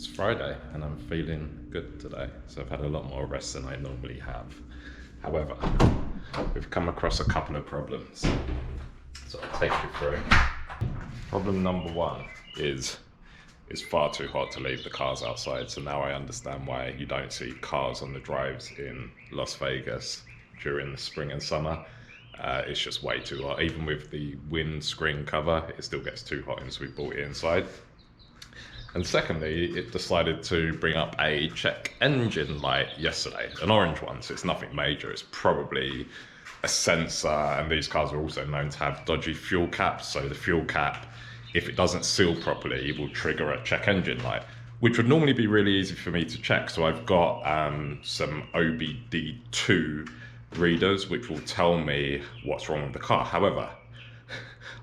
It's Friday and I'm feeling good today, so I've had a lot more rest than I normally have. However, we've come across a couple of problems, so I'll take you through. Problem number one is it's far too hot to leave the cars outside, so now I understand why you don't see cars on the drives in Las Vegas during the spring and summer. It's just way too hot. Even with the windscreen cover, it still gets too hot, and so we brought it inside. And secondly, it decided to bring up a check engine light yesterday, an orange one, so it's nothing major. It's probably a sensor, and these cars are also known to have dodgy fuel caps, so the fuel cap, if it doesn't seal properly, will trigger a check engine light, which would normally be really easy for me to check. So I've got some OBD2 readers, which will tell me what's wrong with the car. However,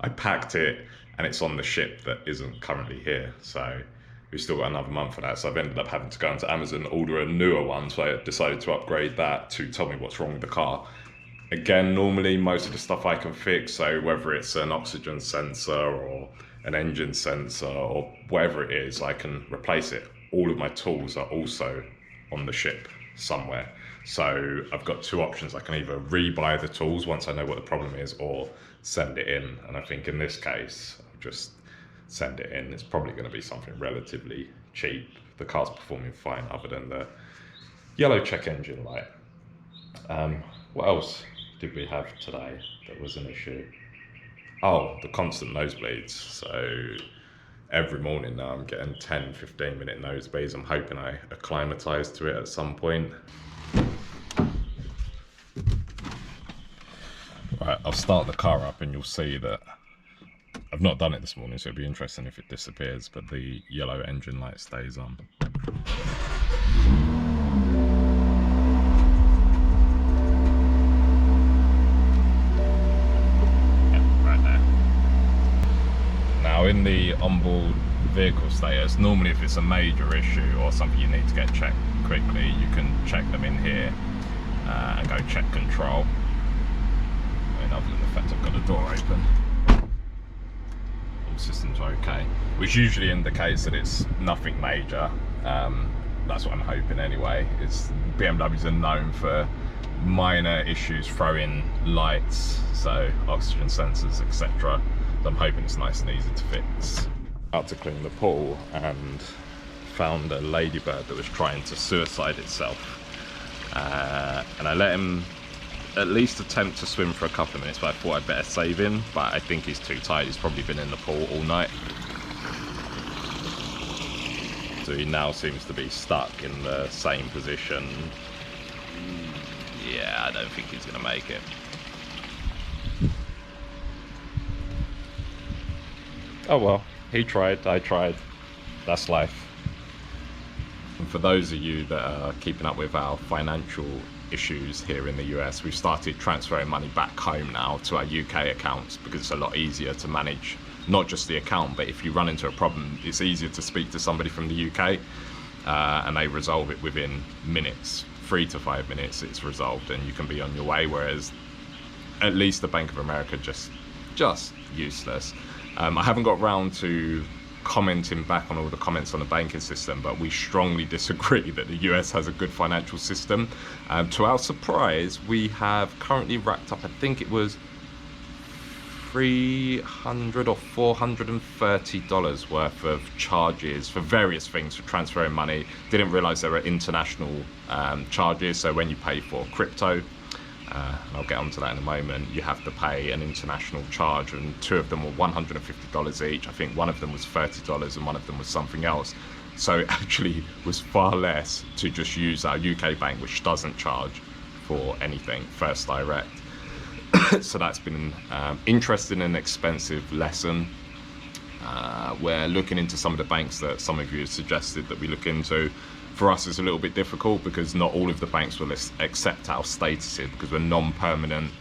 I packed it and it's on the ship that isn't currently here, so we've still got another month for that. So I've ended up having to go into Amazon, order a newer one, so I decided to upgrade that to tell me what's wrong with the car. Again, normally most of the stuff I can fix, so whether it's an oxygen sensor or an engine sensor or whatever it is, I can replace it. All of my tools are also on the ship somewhere. So I've got two options. I can either rebuy the tools once I know what the problem is, or send it in. And I think in this case, I'll just send it in. It's probably going to be something relatively cheap. The car's performing fine other than the yellow check engine light. What else did we have today that was an issue? Oh, the constant nosebleeds. So every morning now I'm getting 10-15 minute nosebleeds. I'm hoping I acclimatise to it at some point. Right, I'll start the car up and you'll see that I've not done it this morning, so it'd be interesting if it disappears, but the yellow engine light stays on. Yeah, right there. Now in the onboard vehicle status, normally if it's a major issue or something you need to get checked quickly, you can check them in here and go check control. I mean, other than the fact I've got the door open. System's okay, which usually indicates that it's nothing major. That's what I'm hoping anyway. BMWs are known for minor issues, throwing lights, so oxygen sensors, etc. So I'm hoping it's nice and easy to fix. Out to clean the pool and found a ladybird that was trying to suicide itself, and I let him at least attempt to swim for a couple of minutes, but I thought I'd better save him, but I think he's too tight. He's probably been in the pool all night. So he now seems to be stuck in the same position. Yeah, I don't think he's gonna make it. Oh well, he tried, I tried. That's life. And for those of you that are keeping up with our financial issues here in the US, we've started transferring money back home now to our UK accounts because it's a lot easier to manage not just the account, but if you run into a problem, it's easier to speak to somebody from the UK and they resolve it within minutes. 3 to 5 minutes it's resolved and you can be on your way, whereas at least the Bank of America just useless. I haven't got round to commenting back on all the comments on the banking system, but we strongly disagree that the US has a good financial system. To our surprise, we have currently racked up, I think it was $300 or $430 worth of charges for various things for transferring money. Didn't realize there were international charges, so when you pay for crypto, and I'll get onto that in a moment, you have to pay an international charge, and 2 of them were $150 each. I think one of them was $30 and one of them was something else. So it actually was far less to just use our UK bank, which doesn't charge for anything, First Direct. So that's been an interesting and expensive lesson. We're looking into some of the banks that some of you have suggested that we look into. For us, it's a little bit difficult because not all of the banks will accept our statuses because we're non-permanent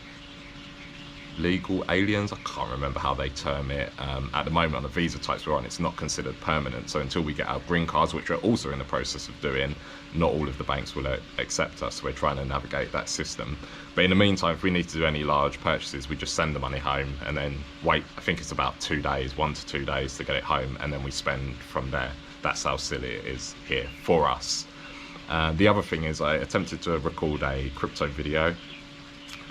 legal aliens. I can't remember how they term it. At the moment on the visa types we're on, it's not considered permanent. So until we get our green cards, which we're also in the process of doing, not all of the banks will accept us. So we're trying to navigate that system. But in the meantime, if we need to do any large purchases, we just send the money home and then wait. I think it's about 2 days, 1 to 2 days to get it home, and then we spend from there. That's how silly it is here for us. The other thing is I attempted to record a crypto video,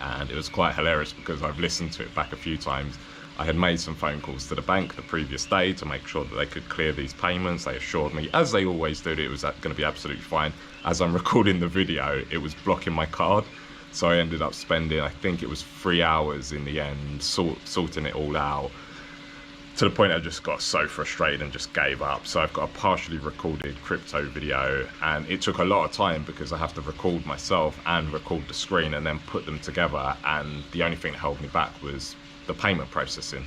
and it was quite hilarious because I've listened to it back a few times. I had made some phone calls to the bank the previous day to make sure that they could clear these payments. They assured me, as they always do, that it was going to be absolutely fine. As I'm recording the video, it was blocking my card. So I ended up spending, I think it was 3 hours in the end, sorting it all out. To the point I just got so frustrated and just gave up. So I've got a partially recorded crypto video, and it took a lot of time because I have to record myself and record the screen and then put them together. And the only thing that held me back was the payment processing.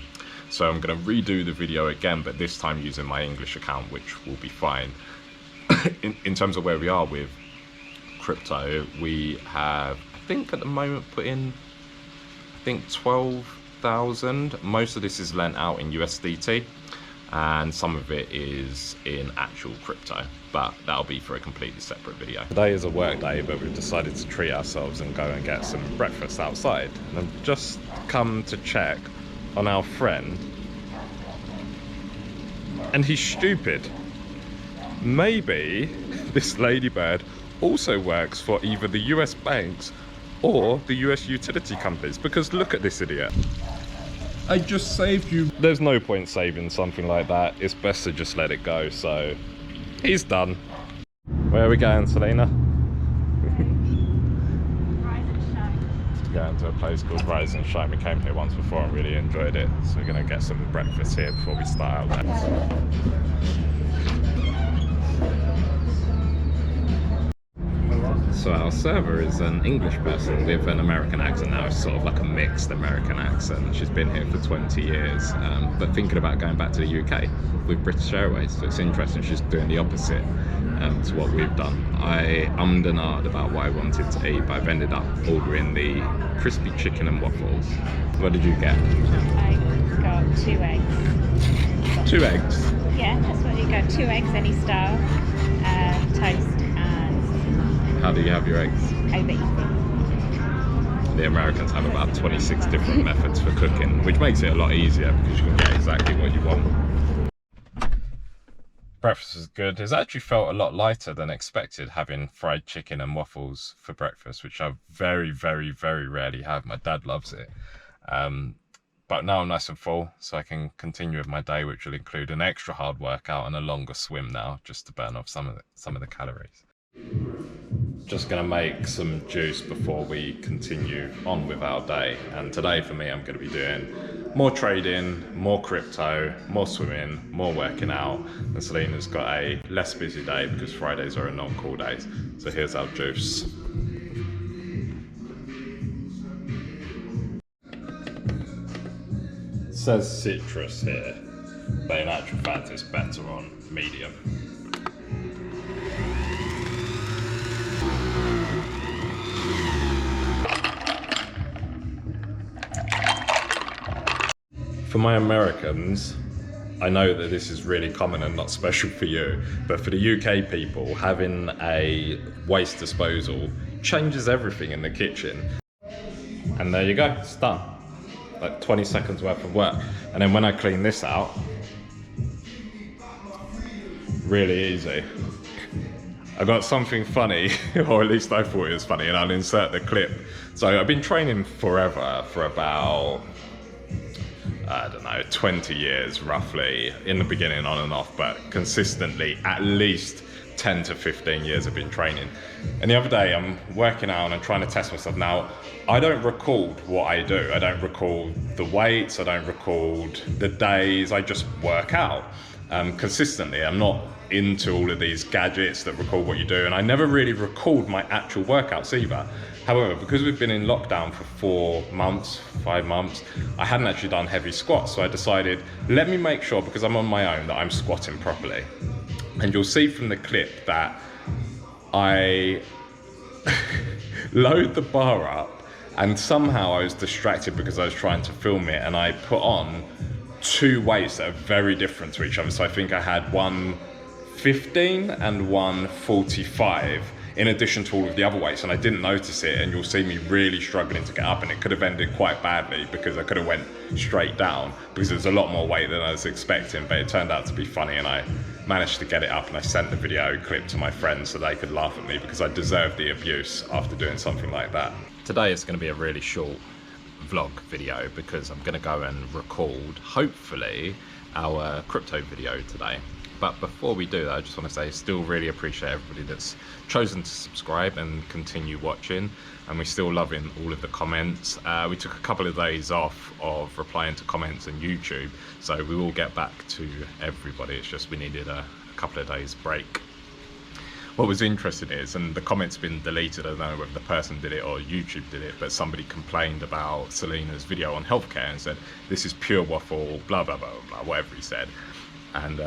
So I'm going to redo the video again, but this time using my English account, which will be fine. in terms of where we are with crypto, we have, I think at the moment, put in, I think 12,000. Most of this is lent out in USDT, and some of it is in actual crypto, but that'll be for a completely separate video. Today is a work day, but we've decided to treat ourselves and go and get some breakfast outside. And I've just come to check on our friend, and he's stupid. Maybe this Ladybird also works for either the US banks or the US utility companies, because look at this idiot. I just saved you. There's no point saving something like that. It's best to just let it go. So he's done. Where are we going, Selena? Rise and Shine. Going to a place called Rise and Shine. We came here once before and really enjoyed it. So we're going to get some breakfast here before we start out there. So our server is an English person with an American accent now. It's sort of like a mixed American accent. She's been here for 20 years, but thinking about going back to the UK with British Airways. So it's interesting, she's doing the opposite to what we've done. I ummed and ahed about what I wanted to eat, but I've ended up ordering the crispy chicken and waffles. What did you get? I got 2 eggs. 2 eggs? Yeah, that's what you got. 2 eggs, any style, toast. How do you have your eggs? Over easy. The Americans have about 26 different methods for cooking, which makes it a lot easier because you can get exactly what you want. Breakfast was good. It's actually felt a lot lighter than expected, having fried chicken and waffles for breakfast, which I very, very, very rarely have. My dad loves it. But now I'm nice and full, so I can continue with my day, which will include an extra hard workout and a longer swim now, just to burn off some of the calories. Just gonna make some juice before we continue on with our day. And today for me, I'm gonna be doing more trading, more crypto, more swimming, more working out. And Selena's got a less busy day because Fridays are non-call days. So here's our juice. It says citrus here, but in actual fact it's better on medium. For my Americans, I know that this is really common and not special for you, but for the UK people, having a waste disposal changes everything in the kitchen. And there you go, it's done. Like 20 seconds worth of work. And then when I clean this out, really easy. I got something funny, or at least I thought it was funny, and I'll insert the clip. So I've been training forever, for about, I don't know, 20 years roughly, in the beginning on and off, but consistently at least 10 to 15 years I've been training. And the other day I'm working out and I'm trying to test myself. Now, I don't record what I do. I don't record the weights, I don't record the days, I just work out consistently. I'm not into all of these gadgets that record what you do, and I never really record my actual workouts either. However, because we've been in lockdown for 4 months, 5 months, I hadn't actually done heavy squats, so I decided, let me make sure, because I'm on my own, that I'm squatting properly. And you'll see from the clip that I load the bar up, and somehow I was distracted because I was trying to film it, and I put on 2 weights that are very different to each other. So I think I had 115 and 145 in addition to all of the other weights, and I didn't notice it, and you'll see me really struggling to get up, and it could have ended quite badly because I could have went straight down because there's a lot more weight than I was expecting, but it turned out to be funny, and I managed to get it up, and I sent the video clip to my friends so they could laugh at me because I deserved the abuse after doing something like that. Today is going to be a really short vlog video because I'm going to go and record, hopefully, our crypto video today. But before we do that, I just want to say I still really appreciate everybody that's chosen to subscribe and continue watching, and we're still loving all of the comments. We took a couple of days off of replying to comments on YouTube, so we will get back to everybody. It's just we needed a couple of days break. What was interesting is, and the comment's been deleted, I don't know whether the person did it or YouTube did it, but somebody complained about Selena's video on healthcare and said, this is pure waffle, blah, blah, blah, blah, whatever he said. And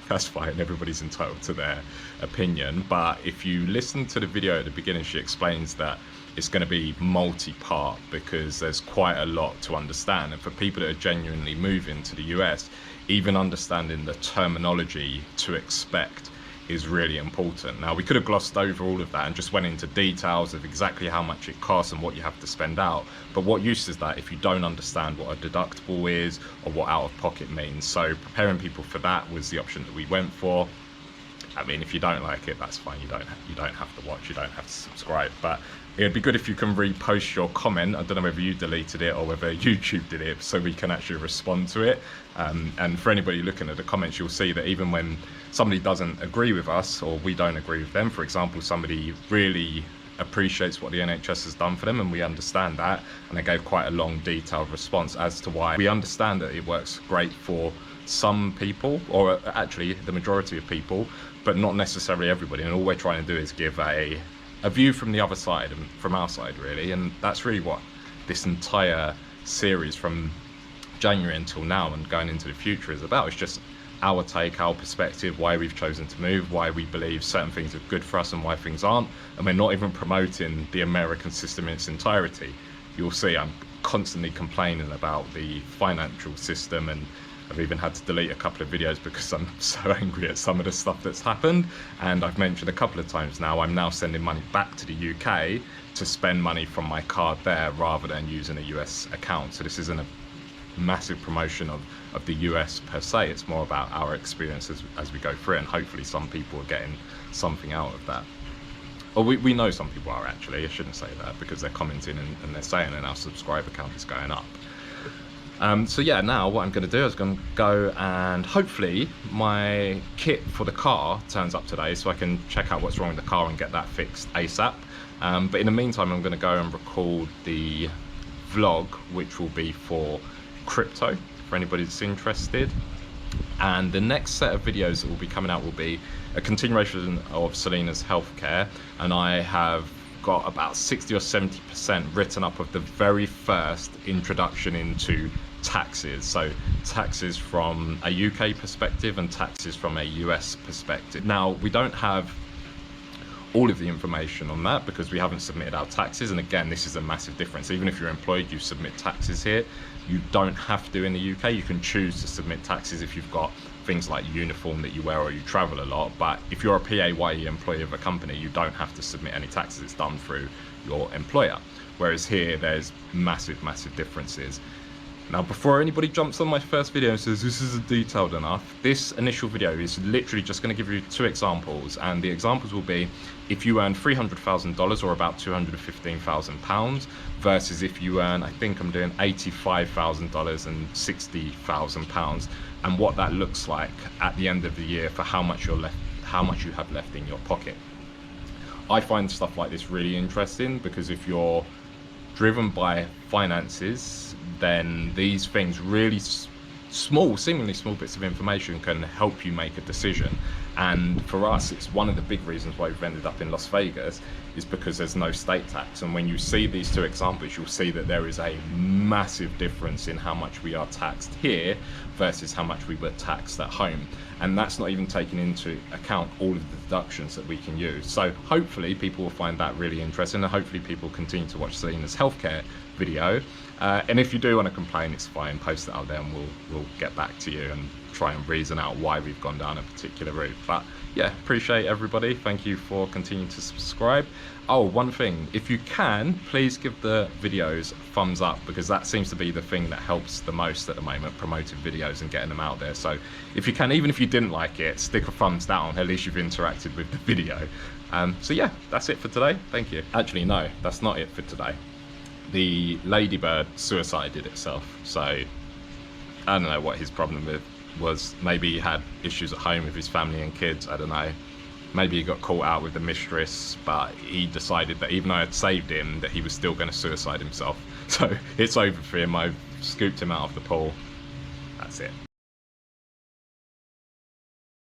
that's fine, everybody's entitled to their opinion. But if you listen to the video at the beginning, she explains that it's going to be multi-part because there's quite a lot to understand. And for people that are genuinely moving to the US, even understanding the terminology to expect is really important. Now, we could have glossed over all of that and just went into details of exactly how much it costs and what you have to spend out, but what use is that if you don't understand what a deductible is or what out of pocket means? So preparing people for that was the option that we went for. I mean, if you don't like it, that's fine, you don't have to watch, you don't have to subscribe, but it'd be good if you can repost your comment. I don't know whether you deleted it or whether YouTube did it, so we can actually respond to it. And for anybody looking at the comments, you'll see that even when somebody doesn't agree with us or we don't agree with them, for example, somebody really appreciates what the NHS has done for them, and we understand that, and they gave quite a long detailed response as to why we understand that it works great for some people, or actually the majority of people, but not necessarily everybody. And all we're trying to do is give a view from the other side and from our side, really. And that's really what this entire series from January until now and going into the future is about. It's just our take, our perspective, why we've chosen to move, why we believe certain things are good for us and why things aren't. And we're not even promoting the American system in its entirety. You'll see I'm constantly complaining about the financial system, and I've even had to delete a couple of videos because I'm so angry at some of the stuff that's happened. And I've mentioned a couple of times now, I'm now sending money back to the UK to spend money from my card there rather than using a US account. So this isn't a massive promotion of the US per se, it's more about our experiences as we go through it, and hopefully some people are getting something out of that. Or we know some people are, actually. I shouldn't say that because they're commenting and they're saying, and our subscriber count is going up. So yeah, now what I'm going to do is going to go and hopefully my kit for the car turns up today so I can check out what's wrong with the car and get that fixed ASAP. But in the meantime, I'm going to go and record the vlog, which will be for crypto, for anybody that's interested. And the next set of videos that will be coming out will be a continuation of Selena's healthcare, and I have got about 60 or 70% written up of the very first introduction into taxes. So taxes from a UK perspective and taxes from a US perspective. Now, we don't have all of the information on that because we haven't submitted our taxes, and again, this is a massive difference. Even if you're employed, you submit taxes here. You don't have to in the UK. You can choose to submit taxes if you've got things like uniform that you wear or you travel a lot, but if you're a PAYE employee of a company, you don't have to submit any taxes. It's done through your employer, whereas here there's massive differences. Now, before anybody jumps on my first video and says this isn't detailed enough, this initial video is literally just going to give you two examples, and the examples will be if you earn $300,000 or about £215,000 versus if you earn, I think I'm doing $85,000 and £60,000, and what that looks like at the end of the year for how much you have left in your pocket. I find stuff like this really interesting because if you're driven by finances, then these things really seemingly small bits of information can help you make a decision. And for us, it's one of the big reasons why we've ended up in Las Vegas, is because there's no state tax. And when you see these two examples, you'll see that there is a massive difference in how much we are taxed here versus how much we were taxed at home. And that's not even taking into account all of the deductions that we can use. So hopefully people will find that really interesting, and hopefully people continue to watch Selena's healthcare video. And if you do want to complain, it's fine, post it out there and we'll get back to you and try and reason out why we've gone down a particular route. But yeah, appreciate everybody. Thank you for continuing to subscribe. Oh, one thing, if you can, please give the videos a thumbs up, because that seems to be the thing that helps the most at the moment, promoting videos and getting them out there. So if you can, even if you didn't like it, stick a thumbs down, at least you've interacted with the video. So yeah, that's it for today. Thank you. Actually, no, that's not it for today. The Ladybird suicided itself. So I don't know what his problem was. Maybe he had issues at home with his family and kids, I don't know. Maybe he got caught out with the mistress, but he decided that even though I had saved him, that he was still going to suicide himself. So it's over for him. I've scooped him out of the pool. That's it.